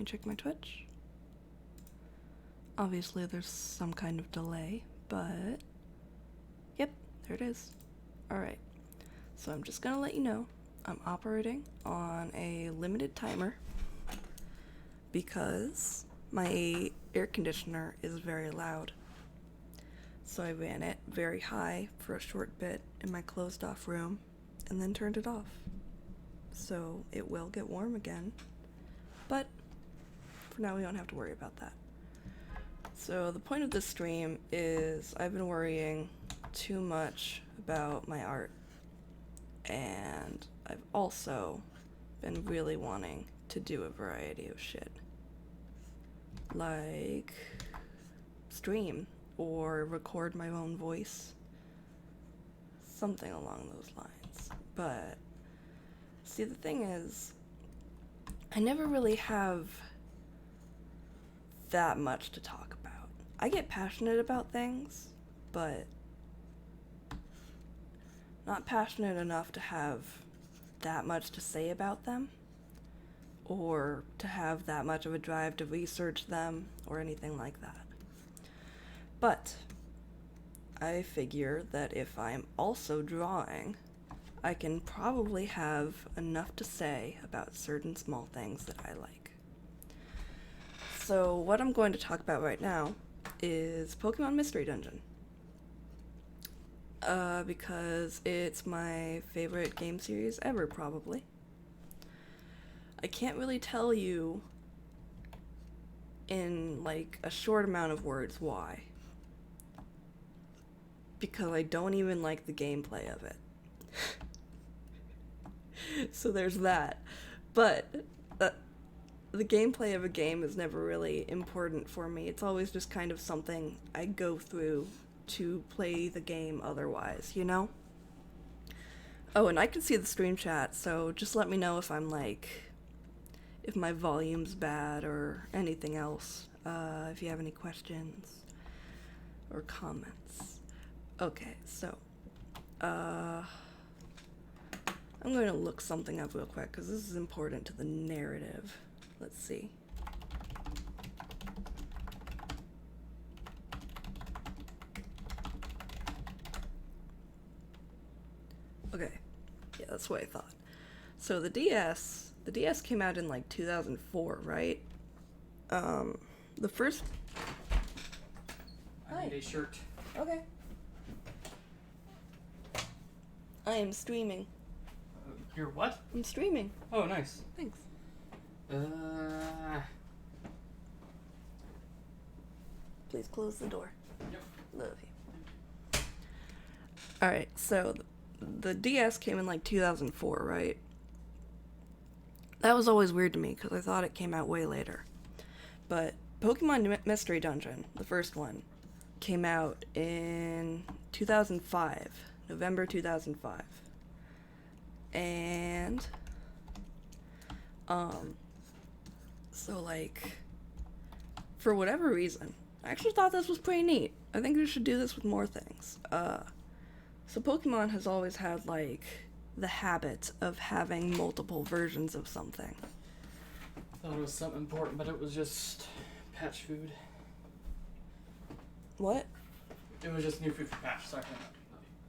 me check my Twitch. Obviously there's some kind of delay, but yep, there it is. Alright, so I'm just gonna let you know I'm operating on a limited timer because my air conditioner is very loud. So I ran it very high for a short bit in my closed off room and then turned it off. So it will get warm again, but for now we don't have to worry about that. So the point of this stream is I've been worrying too much about my art, and I've also been really wanting to do a variety of shit. Like stream or record my own voice. Something along those lines. But see, the thing is, I never really have that much to talk about. I get passionate about things, but not passionate enough to have that much to say about them, or to have that much of a drive to research them, or anything like that. But I figure that if I'm also drawing, I can probably have enough to say about certain small things that I like. So what I'm going to talk about right now is Pokemon Mystery Dungeon. Because it's my favorite game series ever, probably. I can't really tell you in like a short amount of words why. Because I don't even like the gameplay of it. So there's that. But the gameplay of a game is never really important for me. It's always just kind of something I go through to play the game otherwise, you know? Oh, and I can see the stream chat, so just let me know if I'm like, if my volume's bad or anything else, if you have any questions or comments. Okay, so, I'm going to look something up real quick, because this is important to the narrative. Let's see. Okay, yeah, that's what I thought. So the DS came out in like 2004, right? The first... I need a shirt. Okay. I am streaming. You're what? I'm streaming. Oh, nice. Thanks. Please close the door. Yep. Love you. Alright, so the DS came in like 2004, right? That was always weird to me because I thought it came out way later. But Pokemon Mystery Dungeon, the first one, came out in 2005, November 2005. And so like, for whatever reason, I actually thought this was pretty neat. I think we should do this with more things. So Pokemon has always had like the habit of having multiple versions of something. Thought it was something important, but it was just patch food. What? It was just new food for patch. Sorry.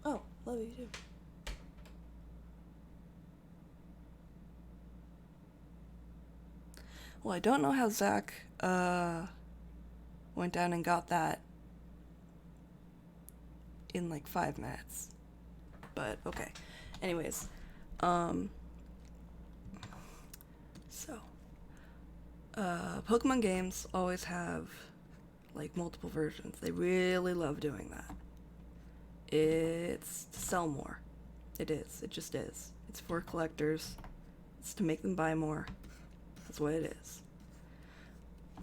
Oh, love you too. Well, I don't know how Zach went down and got that in like 5 minutes. But okay. Anyways, Pokemon games always have like multiple versions. They really love doing that. It's to sell more. It is. It just is. It's for collectors. It's to make them buy more. That's what it is.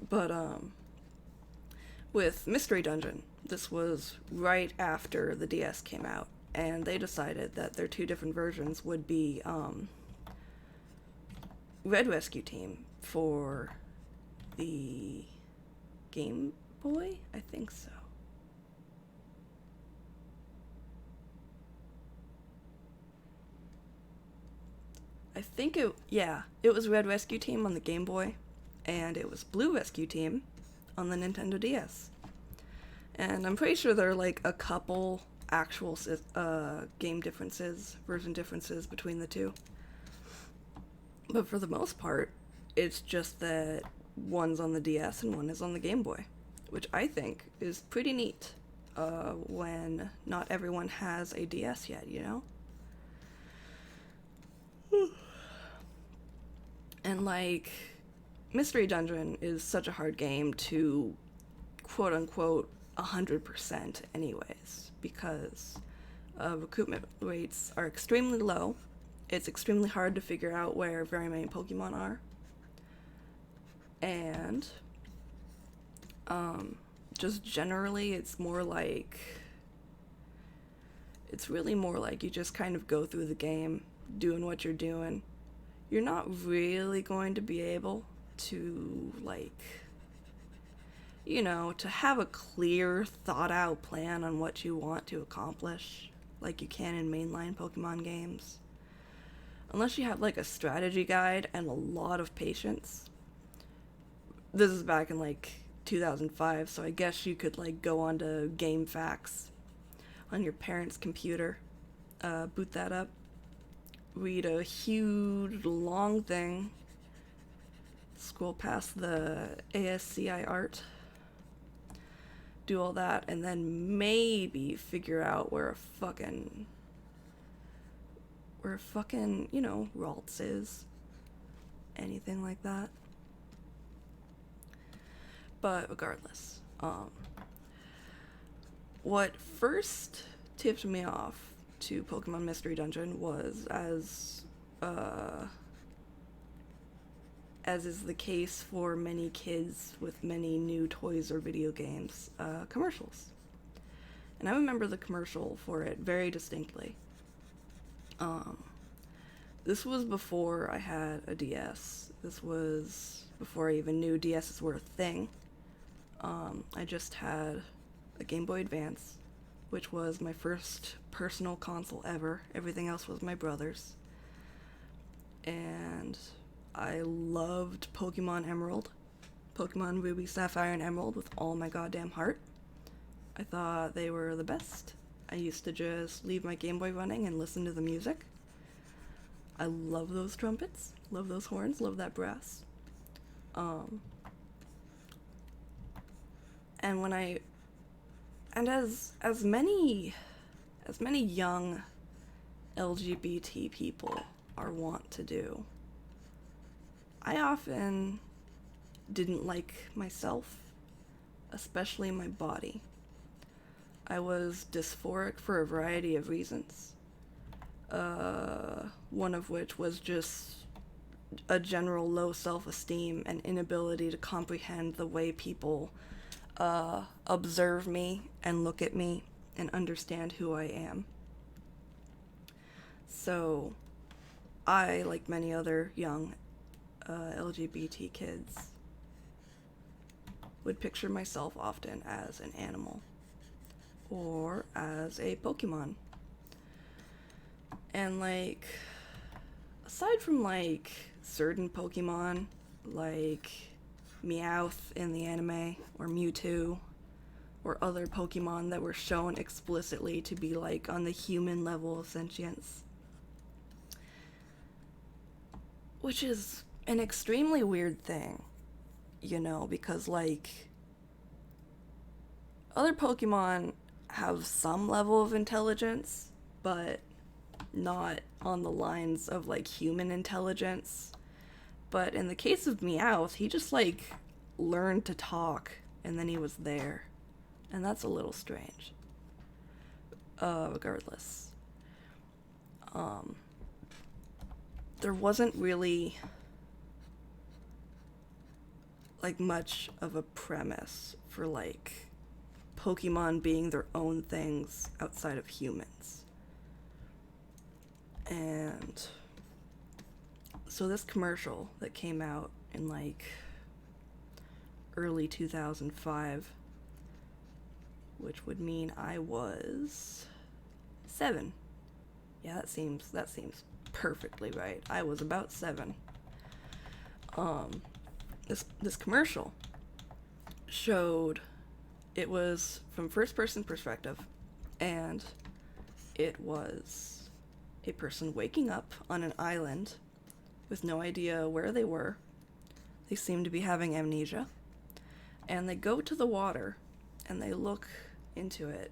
But with Mystery Dungeon, this was right after the DS came out, and they decided that their 2 different versions would be Red Rescue Team for the Game Boy? I think so. I think it was Red Rescue Team on the Game Boy, and it was Blue Rescue Team on the Nintendo DS. And I'm pretty sure there are like a couple actual game differences, version differences between the two. But for the most part, it's just that one's on the DS and one is on the Game Boy, which I think is pretty neat when not everyone has a DS yet, you know? And like, Mystery Dungeon is such a hard game to quote unquote 100% anyways, because recruitment rates are extremely low. It's extremely hard to figure out where very many Pokemon are. And just generally it's really more like you just kind of go through the game doing what you're doing. You're not really going to be able to, like, you know, to have a clear, thought-out plan on what you want to accomplish, like you can in mainline Pokemon games. Unless you have, like, a strategy guide and a lot of patience. This is back in, like, 2005, so I guess you could, like, go onto GameFAQs on your parents' computer, boot that up, read a huge, long thing, scroll past the ASCII art, do all that, and then maybe figure out where a fucking, you know, Ralts is. Anything like that. But regardless, what first tipped me off to Pokemon Mystery Dungeon was, as is the case for many kids with many new toys or video games, commercials. And I remember the commercial for it very distinctly. This was before I had a DS. This was before I even knew DSs were a thing. I just had a Game Boy Advance, which was my first personal console ever. Everything else was my brother's. And I loved Pokemon Emerald, Pokemon Ruby, Sapphire, and Emerald with all my goddamn heart. I thought they were the best. I used to just leave my Game Boy running and listen to the music. I love those trumpets, love those horns, love that brass. And as many young LGBT people are wont to do, I often didn't like myself, especially my body. I was dysphoric for a variety of reasons. One of which was just a general low self-esteem and inability to comprehend the way people observe me and look at me and understand who I am. So I, like many other young LGBT kids, would picture myself often as an animal or as a Pokemon. And like, aside from like certain Pokemon, like Meowth in the anime, or Mewtwo, or other Pokemon that were shown explicitly to be like on the human level of sentience, which is an extremely weird thing, you know, because like other Pokemon have some level of intelligence, but not on the lines of like human intelligence. But in the case of Meowth, he just like learned to talk and then he was there, and that's a little strange. Regardless, there wasn't really like much of a premise for like Pokemon being their own things outside of humans. And so this commercial that came out in like early 2005, which would mean I was 7. Yeah, that seems perfectly right. I was about 7. this commercial showed, it was from first person perspective, and it was a person waking up on an island with no idea where they were. They seem to be having amnesia, and they go to the water and they look into it,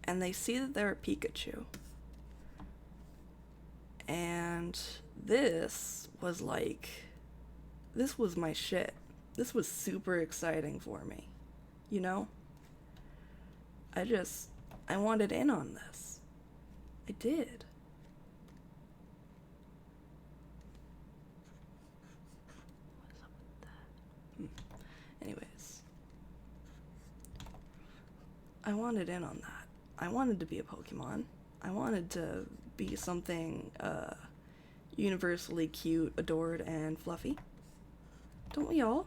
and they see that they're a Pikachu. And this was my shit. This was super exciting for me, you know? I wanted in on this. I did. What's up with that? Anyways. I wanted in on that. I wanted to be a Pokemon. I wanted to be something universally cute, adored, and fluffy. Don't we all?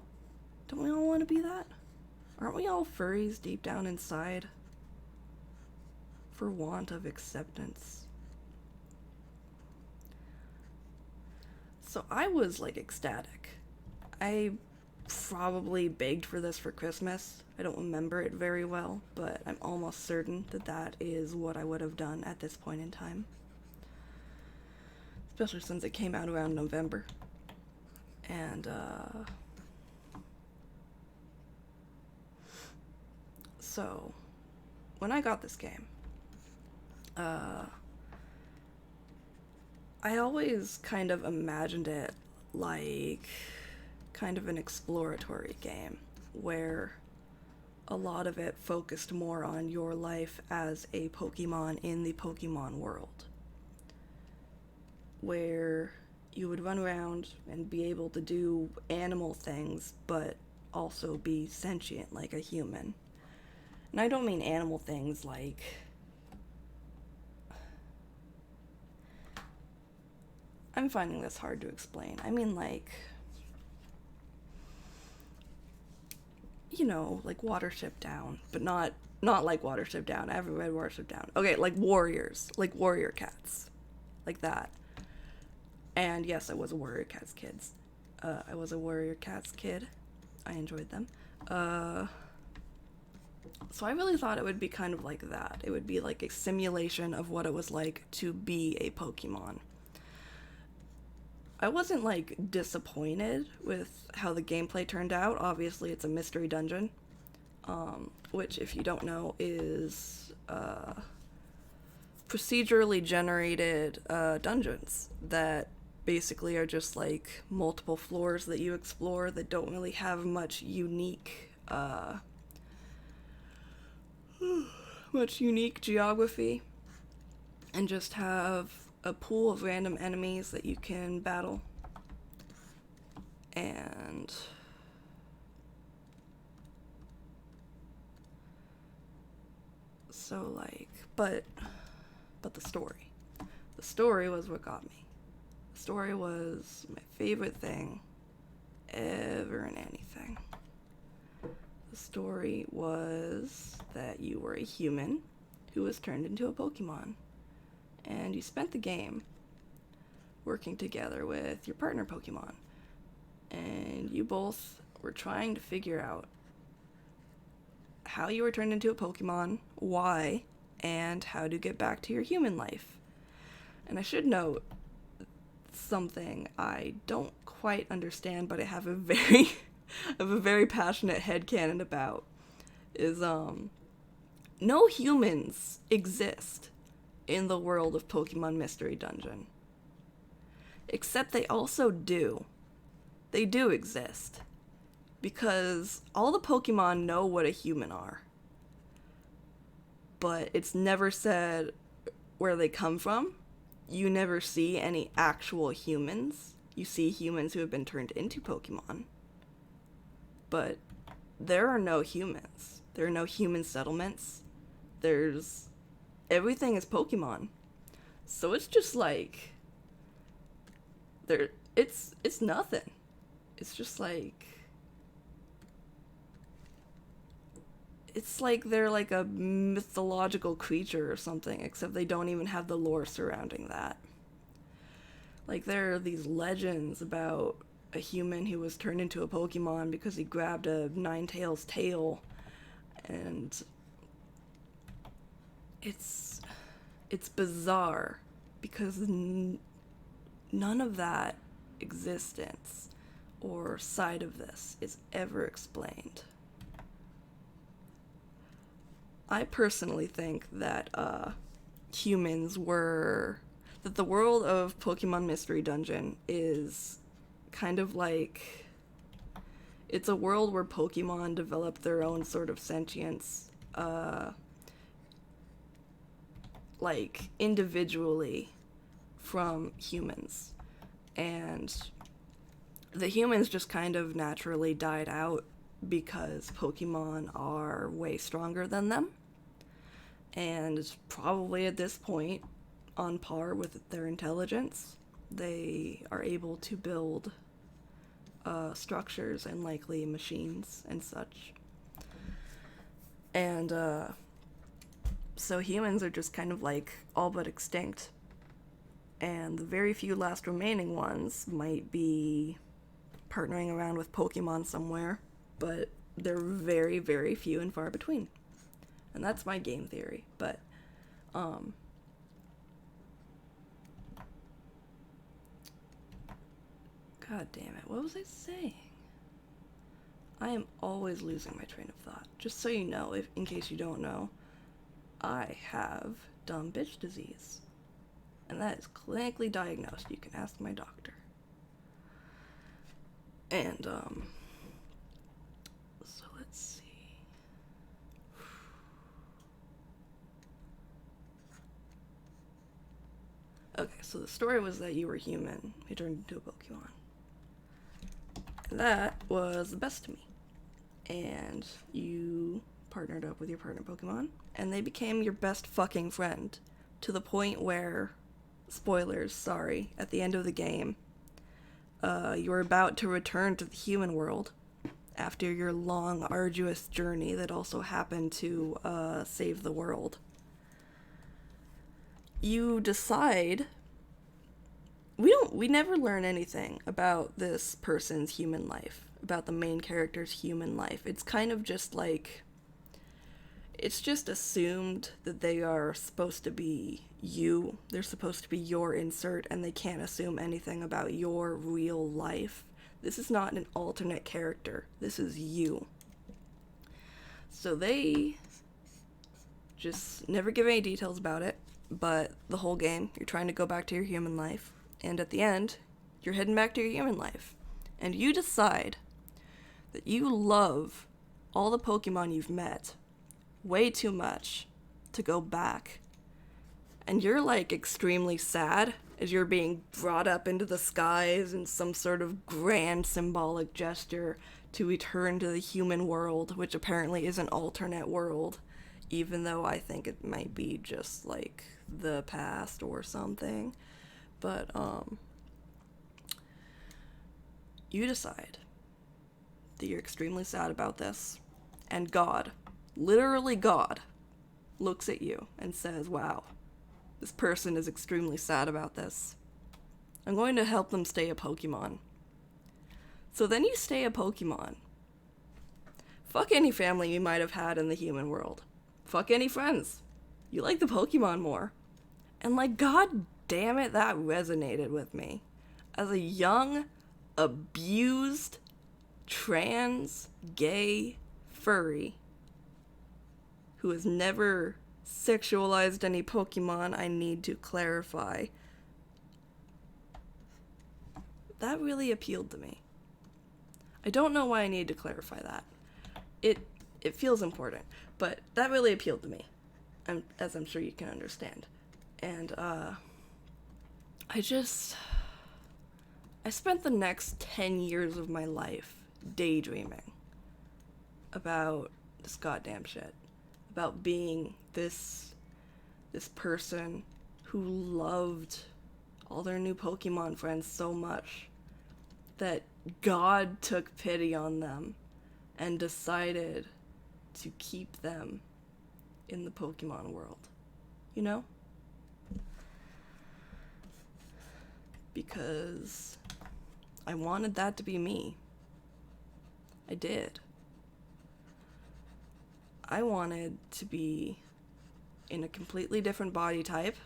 Don't we all want to be that? Aren't we all furries deep down inside? For want of acceptance. So I was like ecstatic. I probably begged for this for Christmas. I don't remember it very well, but I'm almost certain that that is what I would have done at this point in time. Especially since it came out around November. And, so, when I got this game, I always kind of imagined it like kind of an exploratory game where a lot of it focused more on your life as a Pokemon in the Pokemon world, where you would run around and be able to do animal things but also be sentient like a human. And I don't mean animal things like I'm finding this hard to explain. I mean like, you know, like Watership Down, but not like Watership Down. I haven't read Watership Down. Okay, like warriors, like warrior cats, like that. And yes, I was a warrior cats kid. I enjoyed them. So I really thought it would be kind of like that. It would be like a simulation of what it was like to be a Pokemon. I wasn't like disappointed with how the gameplay turned out. Obviously, it's a mystery dungeon, which, if you don't know, is procedurally generated dungeons that basically are just like multiple floors that you explore that don't really have much unique geography, and just have a pool of random enemies that you can battle. And so like, but the story was what got me. The story was my favorite thing ever in anything. The story was that you were a human who was turned into a Pokemon. And you spent the game working together with your partner Pokemon. And you both were trying to figure out how you were turned into a Pokemon, why, and how to get back to your human life. And I should note something I don't quite understand, but I have a very passionate headcanon about, is no humans exist in the world of Pokemon Mystery Dungeon. Except they also do. They do exist. Because all the Pokemon know what a human are. But it's never said where they come from. You never see any actual humans. You see humans who have been turned into Pokemon. But there are no humans. There are no human settlements. Everything is Pokemon. So it's just like it's nothing. It's just like they're like a mythological creature or something, except they don't even have the lore surrounding that. Like, there are these legends about a human who was turned into a Pokemon because he grabbed a Ninetales tail, and it's bizarre because none of that existence or side of this is ever explained. I personally think that that the world of Pokemon Mystery Dungeon is kind of like, it's a world where Pokemon develop their own sort of sentience, like individually from humans. And the humans just kind of naturally died out because Pokemon are way stronger than them. And probably at this point, on par with their intelligence, they are able to build structures and likely machines and such. And so humans are just kind of like all but extinct. And the very few last remaining ones might be partnering around with Pokemon somewhere, but they're very, very few and far between. And that's my game theory, but God damn it, what was I saying? I am always losing my train of thought. Just so you know, if in case you don't know, I have dumb bitch disease. And that is clinically diagnosed. You can ask my doctor. And, so let's see. Okay, so the story was that you were human who turned into a Pokemon. And that was the best to me. And you partnered up with your partner Pokemon, and they became your best fucking friend, to the point where, spoilers, sorry, at the end of the game, you were about to return to the human world after your long, arduous journey that also happened to save the world. You decide, we never learn anything about this person's human life, about the main character's human life. It's kind of just like, it's just assumed that they are supposed to be you. They're supposed to be your insert, and they can't assume anything about your real life. This is not an alternate character. This is you. So they just never give any details about it, but the whole game, you're trying to go back to your human life, and at the end, you're heading back to your human life. And you decide that you love all the Pokemon you've met way too much to go back. And you're like extremely sad as you're being brought up into the skies in some sort of grand symbolic gesture to return to the human world, which apparently is an alternate world, even though I think it might be just like the past or something. But you decide that you're extremely sad about this, and God, literally God, looks at you and says, wow, this person is extremely sad about this. I'm going to help them stay a Pokemon. So then you stay a Pokemon. Fuck any family you might have had in the human world. Fuck any friends. You like the Pokemon more. And like, god damn it, that resonated with me. As a young, abused, trans, gay, furry, who has never sexualized any Pokemon, I need to clarify. That really appealed to me. I don't know why I need to clarify that. It feels important, but that really appealed to me, as I'm sure you can understand. And I spent the next 10 years of my life daydreaming about this goddamn shit. About being this person who loved all their new Pokemon friends so much that God took pity on them and decided to keep them in the Pokemon world. You know? because I wanted that to be me. I did. I wanted to be in a completely different body type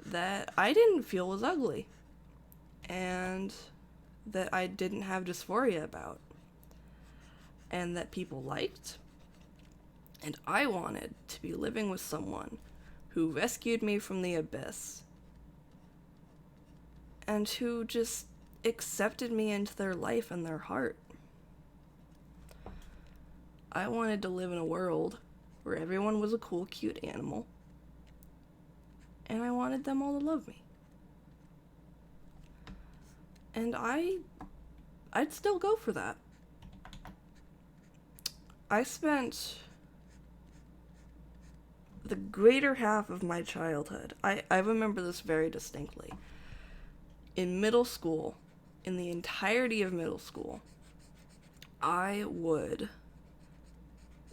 that I didn't feel was ugly and that I didn't have dysphoria about and that people liked. And I wanted to be living with someone who rescued me from the abyss and who just accepted me into their life and their heart. I wanted to live in a world where everyone was a cool, cute animal, and I wanted them all to love me. And I'd still go for that. I spent the greater half of my childhood, I remember this very distinctly, in middle school, in the entirety of middle school, I would,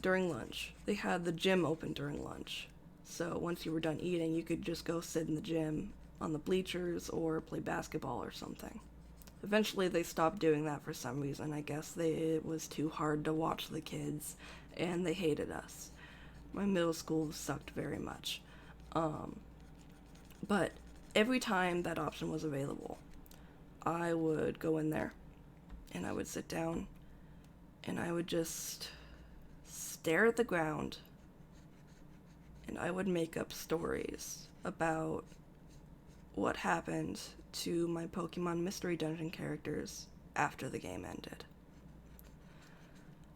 during lunch, they had the gym open during lunch. So once you were done eating, you could just go sit in the gym on the bleachers or play basketball or something. Eventually they stopped doing that for some reason. I guess it was too hard to watch the kids and they hated us. My middle school sucked very much. But every time that option was available, I would go in there and I would sit down and I would just stare at the ground and I would make up stories about what happened to my Pokemon Mystery Dungeon characters after the game ended.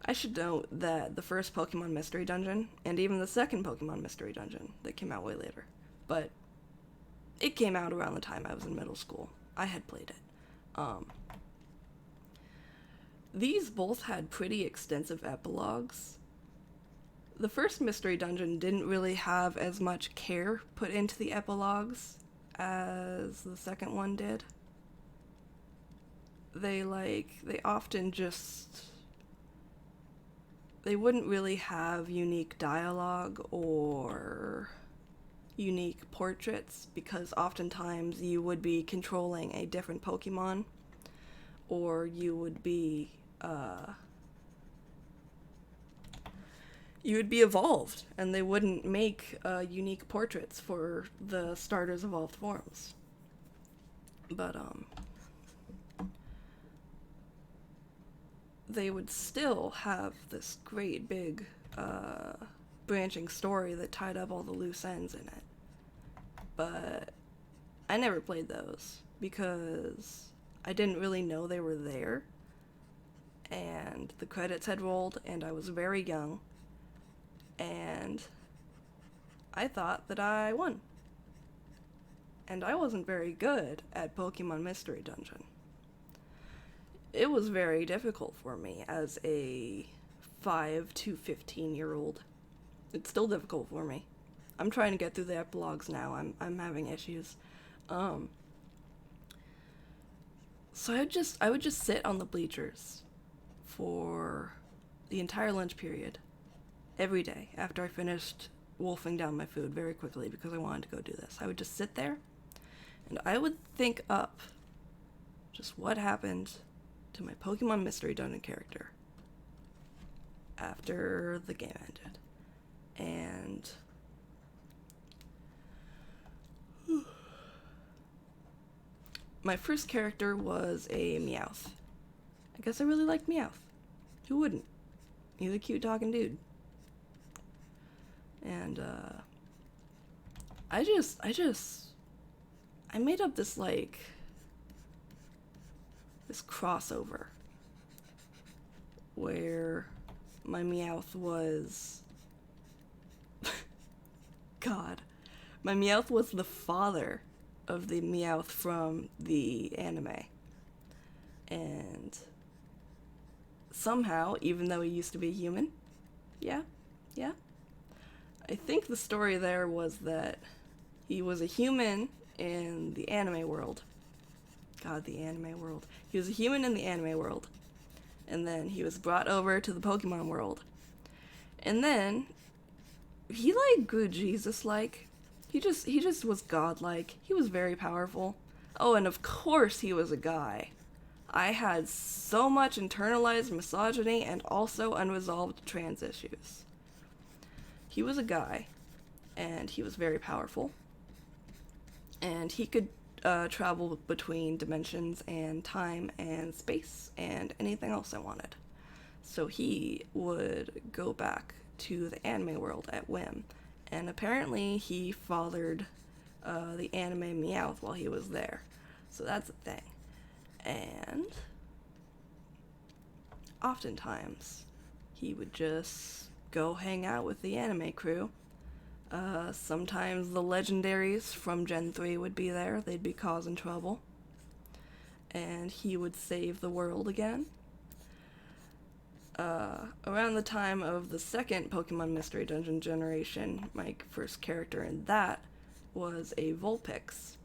I should note that the first Pokemon Mystery Dungeon, and even the second Pokemon Mystery Dungeon that came out way later, but it came out around the time I was in middle school. I had played it. These both had pretty extensive epilogues. The first Mystery Dungeon didn't really have as much care put into the epilogues as the second one did. They often just... They wouldn't really have unique dialogue or unique portraits because oftentimes you would be controlling a different Pokemon or you would be evolved and they wouldn't make unique portraits for the starters evolved forms. But they would still have this great big branching story that tied up all the loose ends in it. But I never played those because I didn't really know they were there, and the credits had rolled and I was very young, and I thought that I won. And I wasn't very good at Pokemon Mystery Dungeon. It was very difficult for me as a 5 to 15-year-old. It's still difficult for me. I'm trying to get through the epilogues now. I'm having issues. So I would just sit on the bleachers for the entire lunch period every day after I finished wolfing down my food very quickly because I wanted to go do this. I would just sit there and I would think up just what happened to my Pokemon Mystery Dungeon character after the game ended. And my first character was a Meowth. I guess I really liked Meowth. Who wouldn't? He's a cute talking dude. And I made up this this crossover where my Meowth was God. My Meowth was the father of the Meowth from the anime. And somehow, even though he used to be a human, yeah, I think the story there was that he was a human in the anime world. God, the anime world. He was a human in the anime world. And then he was brought over to the Pokemon world. And then he grew Jesus-like. He just was godlike. He was very powerful. Oh, and of course he was a guy. I had so much internalized misogyny and also unresolved trans issues. He was a guy, and he was very powerful. And he could travel between dimensions and time and space and anything else I wanted. So he would go back to the anime world at whim. And apparently he fathered the anime Meowth while he was there. So that's a thing. And oftentimes he would just go hang out with the anime crew. Sometimes the legendaries from Gen 3 would be there. They'd be causing trouble. And he would save the world again. Around the time of the second Pokemon Mystery Dungeon generation, my first character in that was a Vulpix.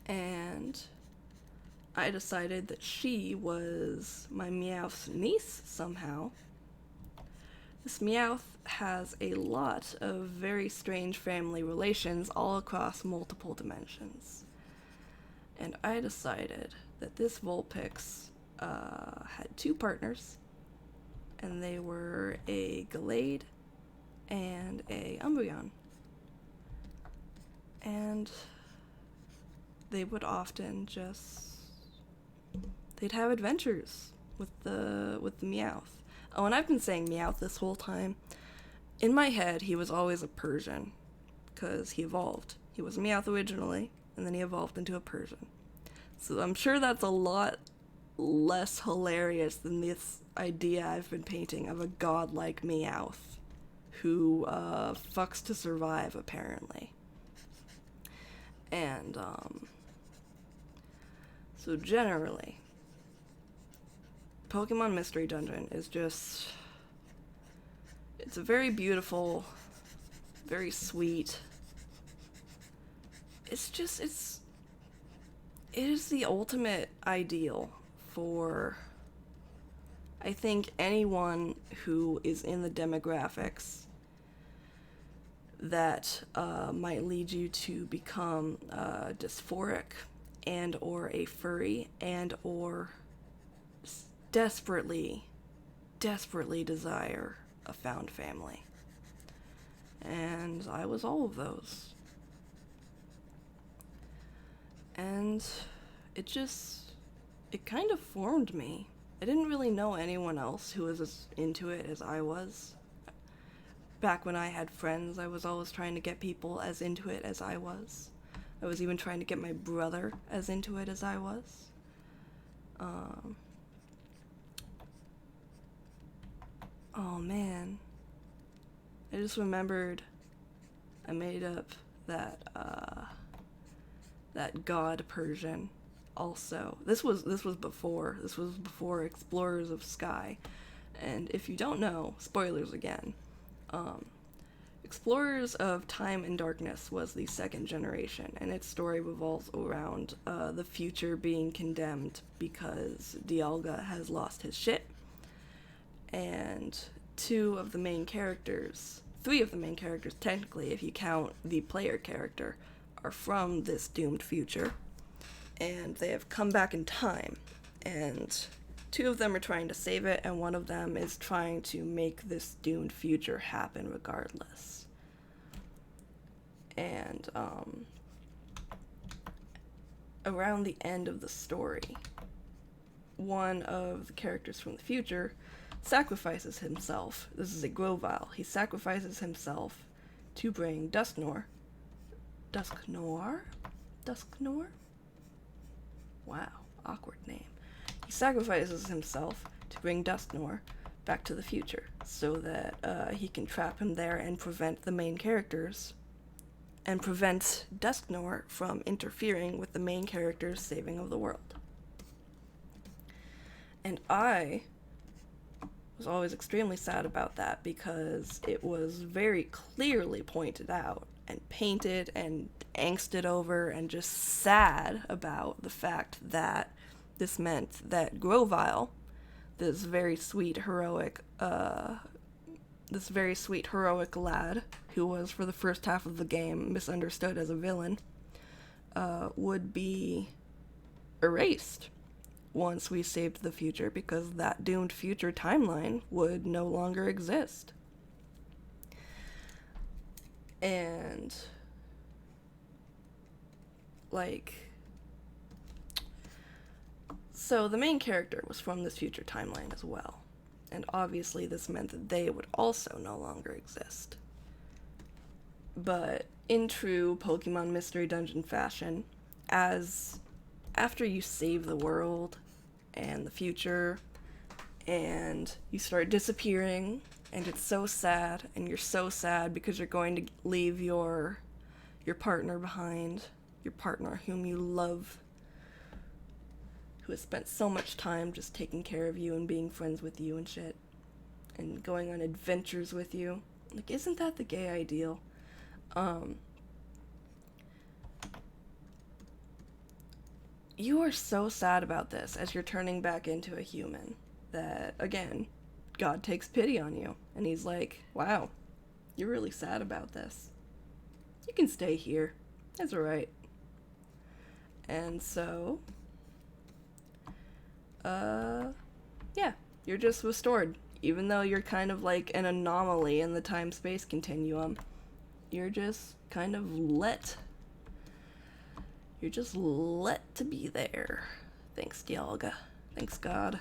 And I decided that she was my Meowth's niece somehow. This Meowth has a lot of very strange family relations all across multiple dimensions. And I decided that this Vulpix had two partners, and they were a Gallade and a Umbreon. And they would often they'd have adventures with the Meowth. Oh, and I've been saying Meowth this whole time. In my head, he was always a Persian, because he evolved. He was Meowth originally, and then he evolved into a Persian. So I'm sure that's a lot less hilarious than this idea I've been painting of a godlike Meowth who fucks to survive, apparently. And, so generally, Pokemon Mystery Dungeon is just, it's a very beautiful, very sweet, it is the ultimate ideal for, I think, anyone who is in the demographics that might lead you to become dysphoric and or a furry and or desperately desire a found family. And I was all of those. And it kind of formed me. I didn't really know anyone else who was as into it as I was. Back when I had friends, I was always trying to get people as into it as I was. I was even trying to get my brother as into it as I was. Oh man. I just remembered I made up that god Persian also. This was before Explorers of Sky. And if you don't know, spoilers again. Explorers of Time and Darkness was the second generation, and its story revolves around the future being condemned because Dialga has lost his shit. And three of the main characters, technically, if you count the player character, are from this doomed future. And they have come back in time, and two of them are trying to save it, and one of them is trying to make this doomed future happen regardless. And around the end of the story, one of the characters from the future sacrifices himself. This is a Grovyle. He sacrifices himself to bring Dusknoir? Wow, awkward name. He sacrifices himself to bring Dusknoir back to the future so that he can trap him there and prevent the main characters and prevent Dusknoir from interfering with the main character's saving of the world. And I was always extremely sad about that because it was very clearly pointed out and painted and angsted over and just sad about the fact that this meant that Grovyle, this very sweet heroic lad who was for the first half of the game misunderstood as a villain, would be erased once we saved the future, because that doomed future timeline would no longer exist. And, like, so the main character was from this future timeline as well. And obviously this meant that they would also no longer exist. But in true Pokemon Mystery Dungeon fashion, after you save the world and the future, and you start disappearing, and it's so sad, and you're so sad because you're going to leave your partner behind, your partner whom you love, who has spent so much time just taking care of you and being friends with you and shit, and going on adventures with you. Like, isn't that the gay ideal? You are so sad about this as you're turning back into a human that, again, God takes pity on you, and he's like, wow, you're really sad about this. You can stay here. That's alright. And so, yeah, you're just restored. Even though you're kind of like an anomaly in the time-space continuum, you're just kind of let to be there. Thanks, Dialga. Thanks, God.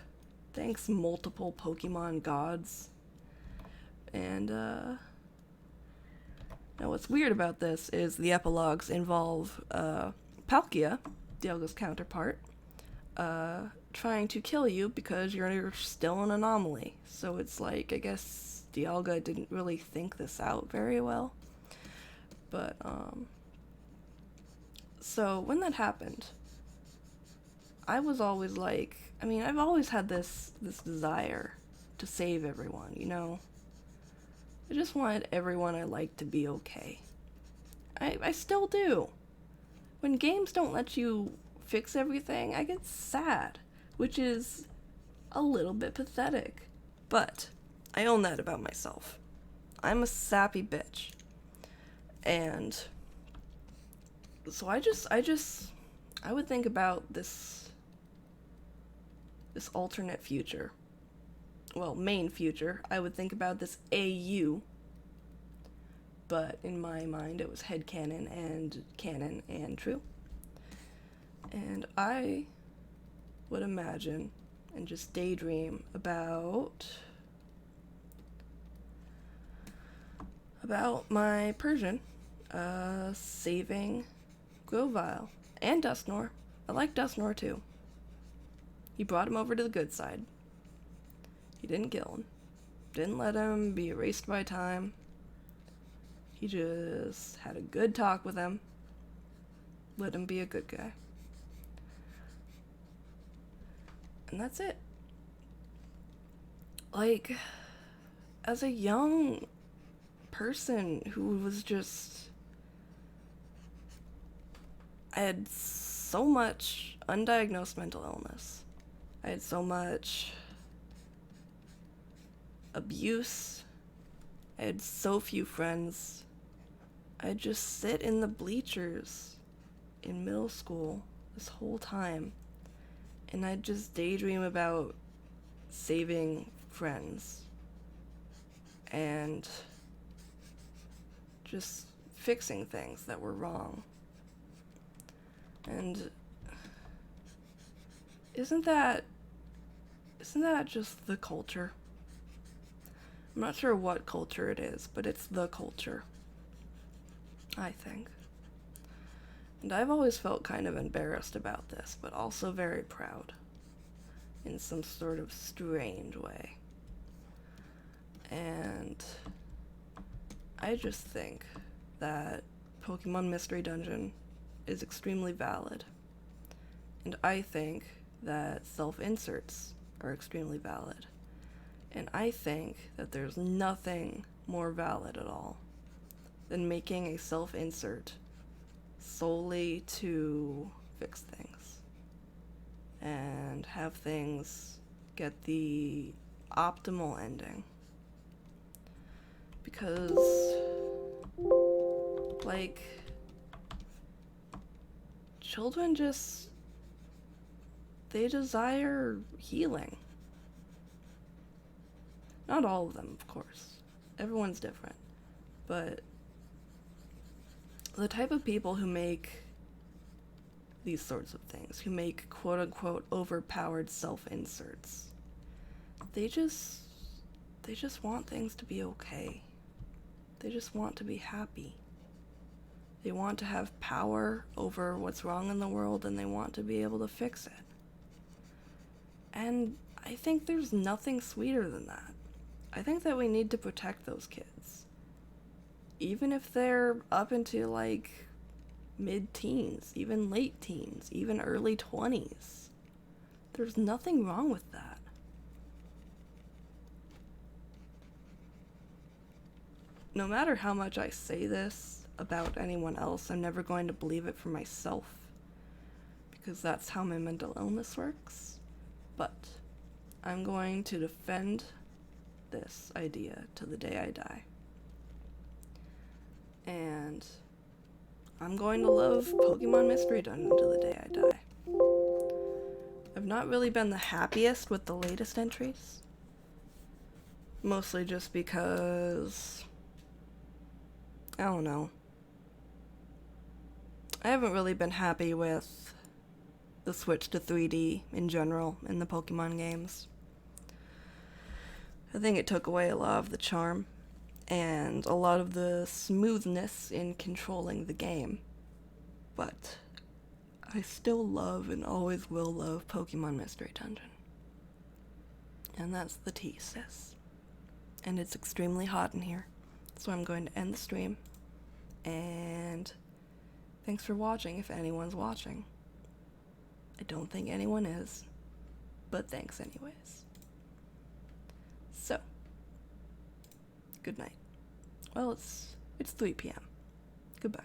Thanks, multiple Pokemon gods. And, now what's weird about this is the epilogues involve, Palkia, Dialga's counterpart, trying to kill you because you're still an anomaly. So it's like, I guess Dialga didn't really think this out very well. But, so when that happened, I was always like, I mean, I've always had this desire to save everyone, you know? I just wanted everyone I liked to be okay. I still do. When games don't let you fix everything, I get sad, which is a little bit pathetic. But I own that about myself. I'm a sappy bitch. And so I would think about this alternate future. Well, main future. I would think about this AU. But in my mind, it was headcanon and canon and true. And I would imagine and just daydream about my Persian saving Grovyle and Dusknoir. I like Dusknoir too. He brought him over to the good side. He didn't kill him. Didn't let him be erased by time. He just had a good talk with him. Let him be a good guy. And that's it. Like, as a young person who was just... I had so much undiagnosed mental illness. I had so much abuse. I had so few friends. I'd just sit in the bleachers in middle school this whole time, and I'd just daydream about saving friends and just fixing things that were wrong. And isn't that just the culture? I'm not sure what culture it is, but it's the culture, I think. And I've always felt kind of embarrassed about this, but also very proud in some sort of strange way. And I just think that Pokemon Mystery Dungeon is extremely valid. And I think that self-inserts are extremely valid. And I think that there's nothing more valid at all than making a self-insert solely to fix things and have things get the optimal ending. Because, like, children just, they desire healing. Not all of them, of course. Everyone's different. But the type of people who make these sorts of things, who make quote-unquote overpowered self-inserts, they just want things to be okay. They just want to be happy. They want to have power over what's wrong in the world, and they want to be able to fix it. And I think there's nothing sweeter than that. I think that we need to protect those kids. Even if they're up into, like, mid-teens, even late teens, even early 20s. There's nothing wrong with that. No matter how much I say this about anyone else, I'm never going to believe it for myself, because that's how my mental illness works. But I'm going to defend this idea to the day I die. And I'm going to love Pokemon Mystery Dungeon to the day I die. I've not really been the happiest with the latest entries. Mostly just because, I don't know. I haven't really been happy with the switch to 3D in general in the Pokemon games. I think it took away a lot of the charm and a lot of the smoothness in controlling the game. But I still love and always will love Pokemon Mystery Dungeon. And that's the tea, sis. And it's extremely hot in here, so I'm going to end the stream. And thanks for watching if anyone's watching. I don't think anyone is, but thanks anyways. So, good night. Well, it's 3 p.m. Goodbye.